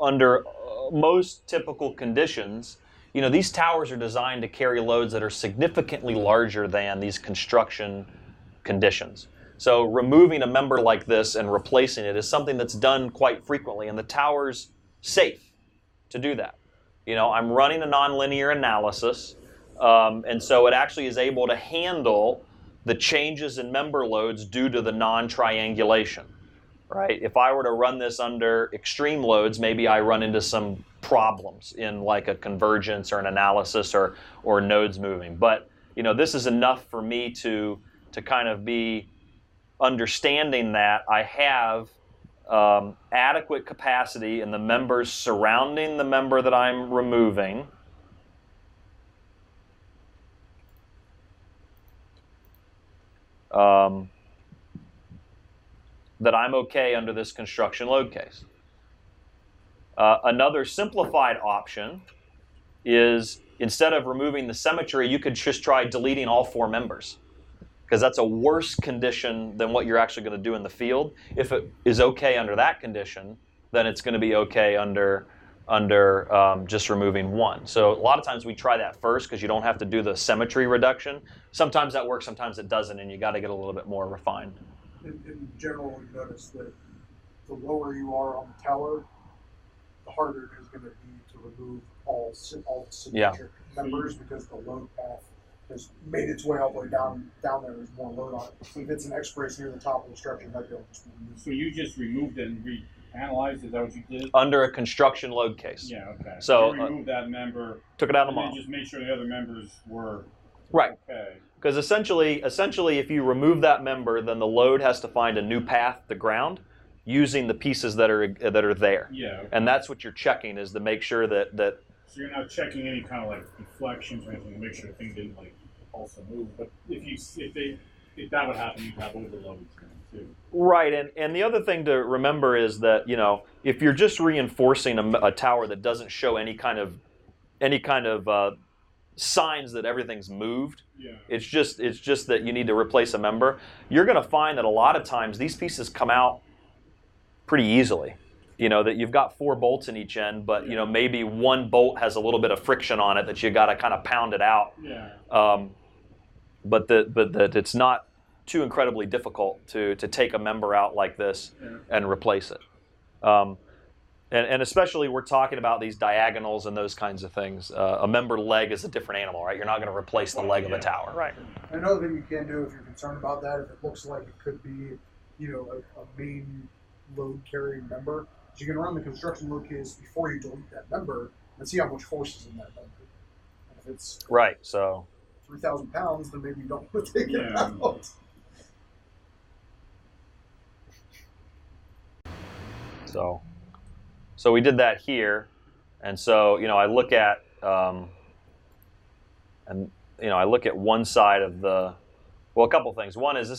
under most typical conditions, these towers are designed to carry loads that are significantly larger than these construction conditions. So removing a member like this and replacing it is something that's done quite frequently, and the tower's safe to do that. I'm running a nonlinear analysis, and so it actually is able to handle the changes in member loads due to the non-triangulation, right? If I were to run this under extreme loads, maybe I run into some problems in like a convergence or an analysis or nodes moving. But this is enough for me to kind of be understanding that I have adequate capacity in the members surrounding the member that I'm removing. That I'm okay under this construction load case. Another simplified option is, instead of removing the symmetry, you could just try deleting all 4 members, because that's a worse condition than what you're actually going to do in the field. If it is okay under that condition, then it's going to be okay under just removing 1. So a lot of times we try that first because you don't have to do the symmetry reduction. Sometimes that works, sometimes it doesn't, and you got to get a little bit more refined. In general, you notice that the lower you are on the tower, the harder it is going to be to remove all the symmetric members, because the load path has made its way all the way down there. There's more load on it. If it's an X-brace near the top of the structure, you might be able to just remove it. So you just removed it and reanalyzed? Is that what you did? Under a construction load case. Yeah, okay. So you removed that member, took it out of the and model. then just made sure the other members were right. Okay. Because essentially, if you remove that member, then the load has to find a new path to ground using the pieces that are there. Yeah. Okay. And that's what you're checking, is to make sure that. So you're not checking any kind of like deflections or anything to make sure things didn't like also move. But if that would happen, you'd have overloads too. Right, and the other thing to remember is that if you're just reinforcing a tower that doesn't show any kind of signs that everything's moved, it's just that you need to replace a member, you're going to find that a lot of times these pieces come out pretty easily. That you've got 4 bolts in each end, but maybe 1 bolt has a little bit of friction on it that you got to kind of pound it out. Yeah. But that it's not too incredibly difficult to take a member out like this and replace it. And especially we're talking about these diagonals and those kinds of things. A member leg is a different animal, right? You're not going to replace the leg of a tower. Right. Another thing you can do if you're concerned about that, if it looks like it could be, a main load carrying member, is you can run the construction load case before you delete that member and see how much force is in that member. And if it's right, so 3,000 pounds, then maybe you don't want to take it out. So we did that here, and so I look at I look at one side of the, a couple things. One is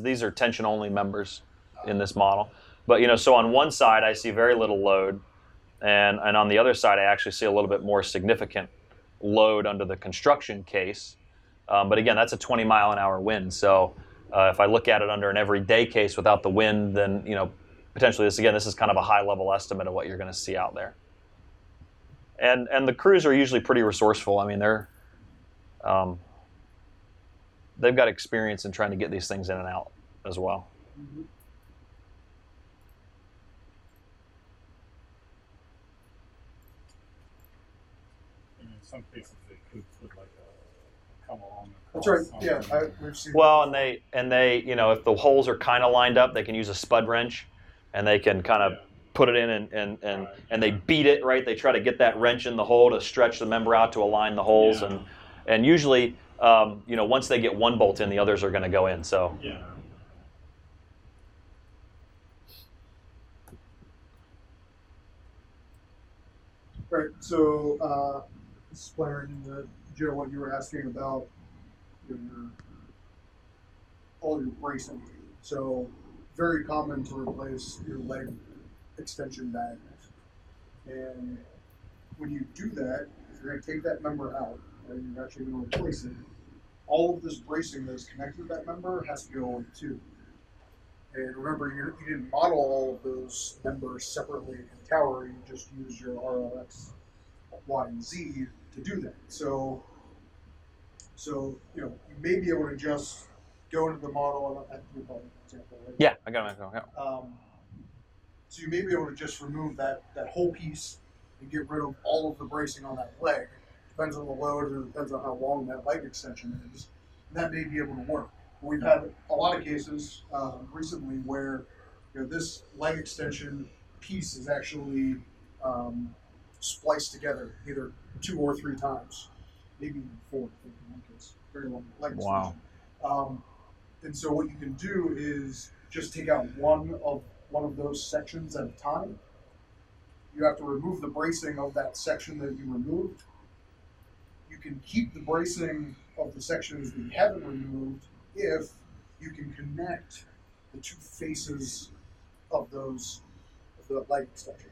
these are tension only members in this model, but so on one side I see very little load, and on the other side I actually see a little bit more significant load under the construction case. But again, that's a 20-mile-an-hour wind. So if I look at it under an everyday case without the wind, then potentially this is kind of a high-level estimate of what you're going to see out there. And the crews are usually pretty resourceful. I mean, they've got experience in trying to get these things in and out as well. Mm-hmm. And in some cases, they could put like a come along. That's right. Yeah, we've seen. Well, and they if the holes are kind of lined up, they can use a spud wrench, and they can kind of put it in and they beat it, right? They try to get that wrench in the hole to stretch the member out to align the holes, and usually once they get one bolt in, the others are going to go in. So Yeah. Right. So, explaining Joe, what you were asking about your all your bracing. So, very common to replace your leg extension diagonals. And when you do that, if you're going to take that member out, and you're actually going to replace it, all of this bracing that's connected to that member has to go away too. And remember, you didn't model all of those members separately in Tower. You just used your RLX Y and Z to do that. So you may be able to just go into the model. I think you probably an example, right? yeah, I got my example. Yeah. So you may be able to just remove that whole piece and get rid of all of the bracing on that leg. Depends on the load and depends on how long that leg extension is. That may be able to work. We've had a lot of cases recently where this leg extension piece is actually spliced together either 2 or 3 times, maybe even 4. I think in one case, very long leg extension. Wow. And so what you can do is just take out one of those sections at a time. You have to remove the bracing of that section that you removed. You can keep the bracing of the sections that you haven't removed if you can connect the 2 faces of the leg extension.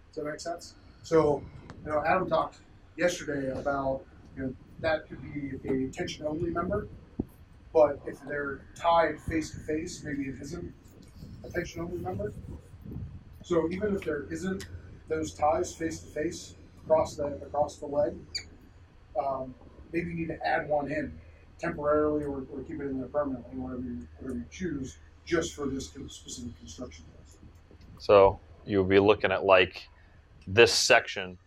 Does that make sense? So, Adam talked yesterday about that could be a tension only member, but if they're tied face to face, maybe it isn't a tension only member. So even if there isn't those ties face to face across the leg, maybe you need to add one in temporarily or keep it in there permanently, whatever you choose, just for this specific construction test. So you'll be looking at like this section.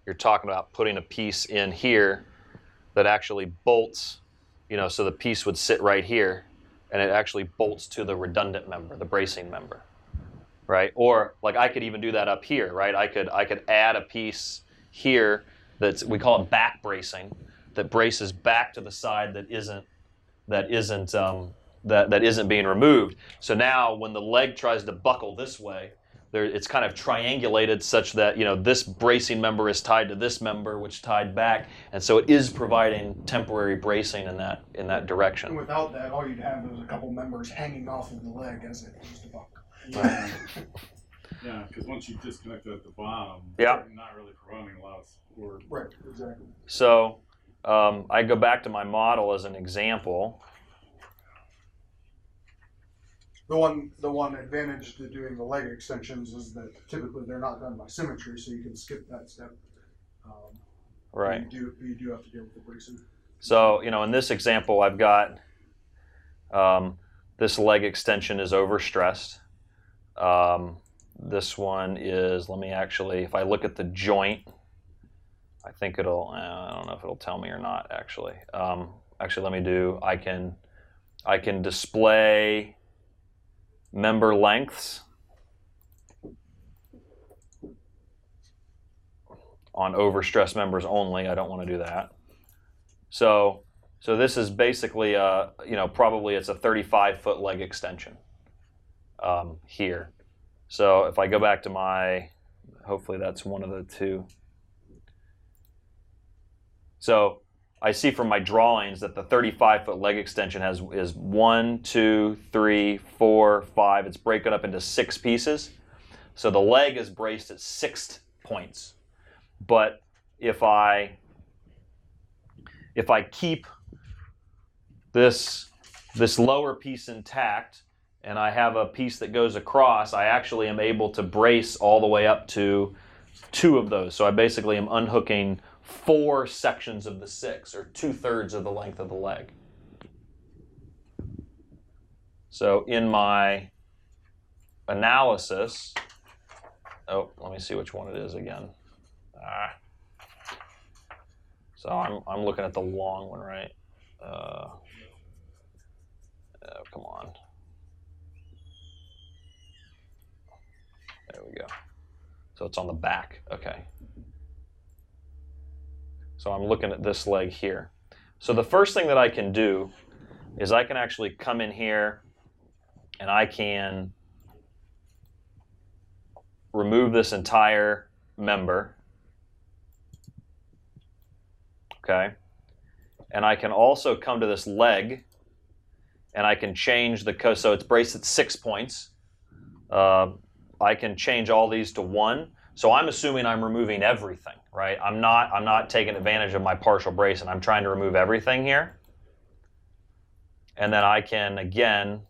You're talking about putting a piece in here that actually bolts, so the piece would sit right here, and it actually bolts to the redundant member, the bracing member, right? Or like I could even do that up here, right? I could add a piece here we call it back bracing, that braces back to the side that isn't being removed. So now when the leg tries to buckle this way, it's kind of triangulated such that this bracing member is tied to this member, which tied back, and so it is providing temporary bracing in that direction. And without that, all you'd have is a couple members hanging off of the leg as it goes to buckle. Yeah. Yeah, because once you disconnect it at the bottom, yeah, you're not really providing a lot of support. Right, exactly. So I go back to my model as an example. The one advantage to doing the leg extensions is that typically they're not done by symmetry, so you can skip that step. Right. You do have to deal with the bracing. So in this example, I've got this leg extension is overstressed. This one is, if I look at the joint, I think I don't know if it'll tell me or not, actually. I can display member lengths on overstressed members only. I don't want to do that. So this is basically probably it's a 35-foot leg extension here. So if I go back to hopefully that's one of the 2. So I see from my drawings that the 35-foot leg extension is 1, 2, 3, 4, 5. It's broken up into 6 pieces. So the leg is braced at 6 points. But if I keep this lower piece intact and I have a piece that goes across, I actually am able to brace all the way up to 2 of those. So I basically am unhooking 4 sections of the 6, or 2/3 of the length of the leg. So in my analysis, let me see which one it is again. So I'm looking at the long one, right? Come on. There we go. So it's on the back. Okay. So I'm looking at this leg here. So the first thing that I can do is I can actually come in here and I can remove this entire member. Okay. And I can also come to this leg and I can change the so it's braced at 6 points. I can change all these to 1. So I'm assuming I'm removing everything, right? I'm not taking advantage of my partial brace, and I'm trying to remove everything here. And then I can again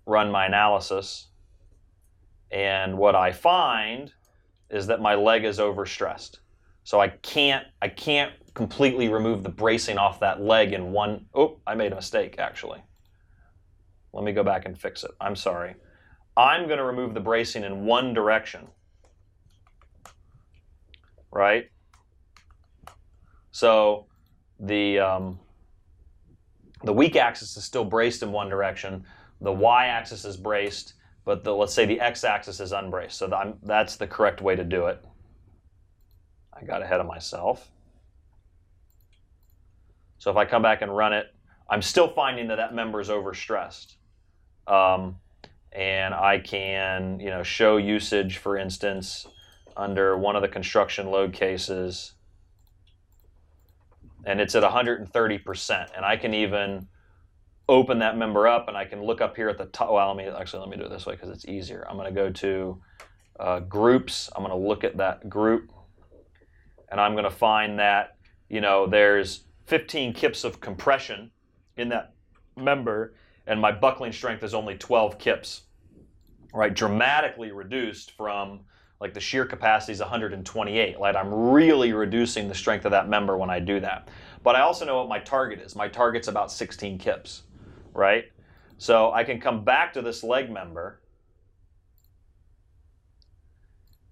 run my analysis. And what I find is that my leg is overstressed. So I can't completely remove the bracing off that leg in one. Oh, I made a mistake actually. Let me go back and fix it. I'm sorry. I'm going to remove the bracing in one direction, right? So the weak axis is still braced in one direction. The y-axis is braced, but let's say the x-axis is unbraced. So that's the correct way to do it. I got ahead of myself. So if I come back and run it, I'm still finding that member is overstressed. And I can, show usage, for instance, under one of the construction load cases, and it's at 130%. And I can even open that member up, and I can look up here at the top. Well, let me do it this way because it's easier. I'm going to go to groups. I'm going to look at that group, and I'm going to find that there's 15 kips of compression in that member, and my buckling strength is only 12 kips, right? Dramatically reduced from like the shear capacity is 128. Like I'm really reducing the strength of that member when I do that. But I also know what my target is. My target's about 16 kips, right? So I can come back to this leg member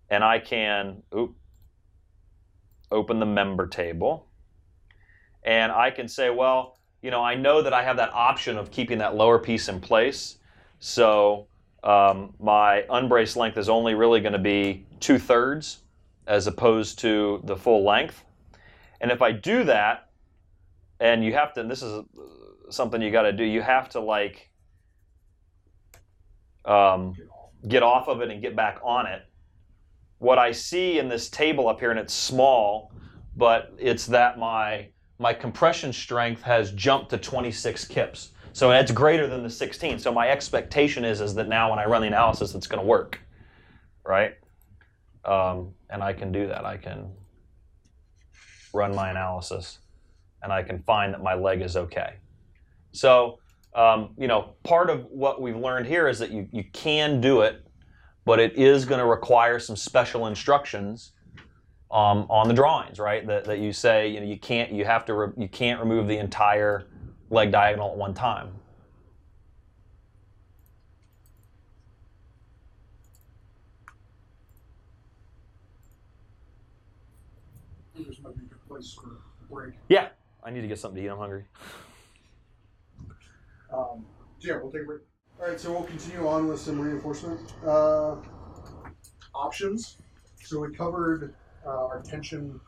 and I can open the member table, and I can say, well, I know that I have that option of keeping that lower piece in place. So my unbraced length is only really going to be 2/3 as opposed to the full length. And if I do that, and you have to, and this is something you got to do, you have to get off of it and get back on it. What I see in this table up here, and it's small, but it's that my compression strength has jumped to 26 kips. So it's greater than the 16. So my expectation is that now when I run the analysis, it's going to work, right? And I can do that. I can run my analysis, and I can find that my leg is okay. So, part of what we've learned here is that you can do it, but it is going to require some special instructions on the drawings, right? That you say you can't remove the entire leg diagonal at one time. This might be a good place for a break. Yeah, I need to get something to eat. I'm hungry. Yeah, we'll take a break. All right, so we'll continue on with some reinforcement options. So we covered our tension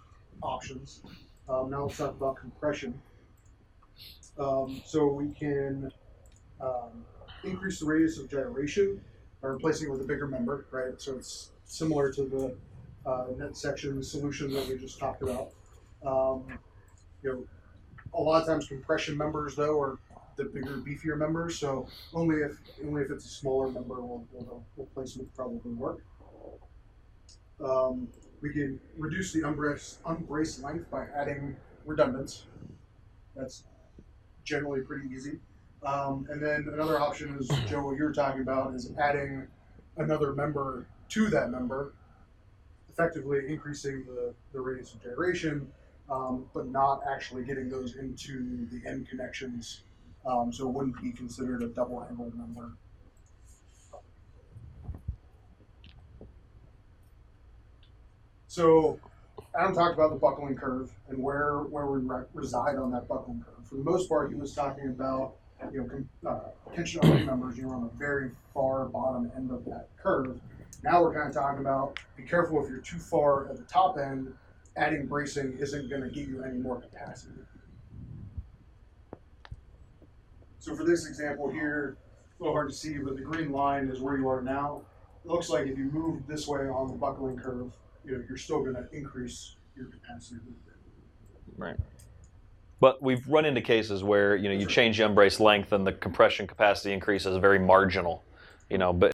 options. Now let's talk about compression. So we can increase the radius of gyration by replacing it with a bigger member, right? So it's similar to the net section solution that we just talked about. A lot of times compression members though are the bigger, beefier members. So only if it's a smaller member will replacement probably work. We can reduce the unbraced length by adding redundants. That's generally pretty easy. And then another option is, Joe, what you're talking about is adding another member to that member, effectively increasing the radius of gyration, but not actually getting those into the end connections. So it wouldn't be considered a double-angled member. So Adam talked about the buckling curve and where we reside on that buckling curve. For the most part, he was talking about tension-only members. You're on the very far bottom end of that curve. Now we're kind of talking about be careful if you're too far at the top end. Adding bracing isn't going to give you any more capacity. So for this example here, a little hard to see, but the green line is where you are now. It looks like if you move this way on the buckling curve, you're still going to increase your capacity a little bit. Right. But we've run into cases where you change the embrace length and the compression capacity increase is very marginal, but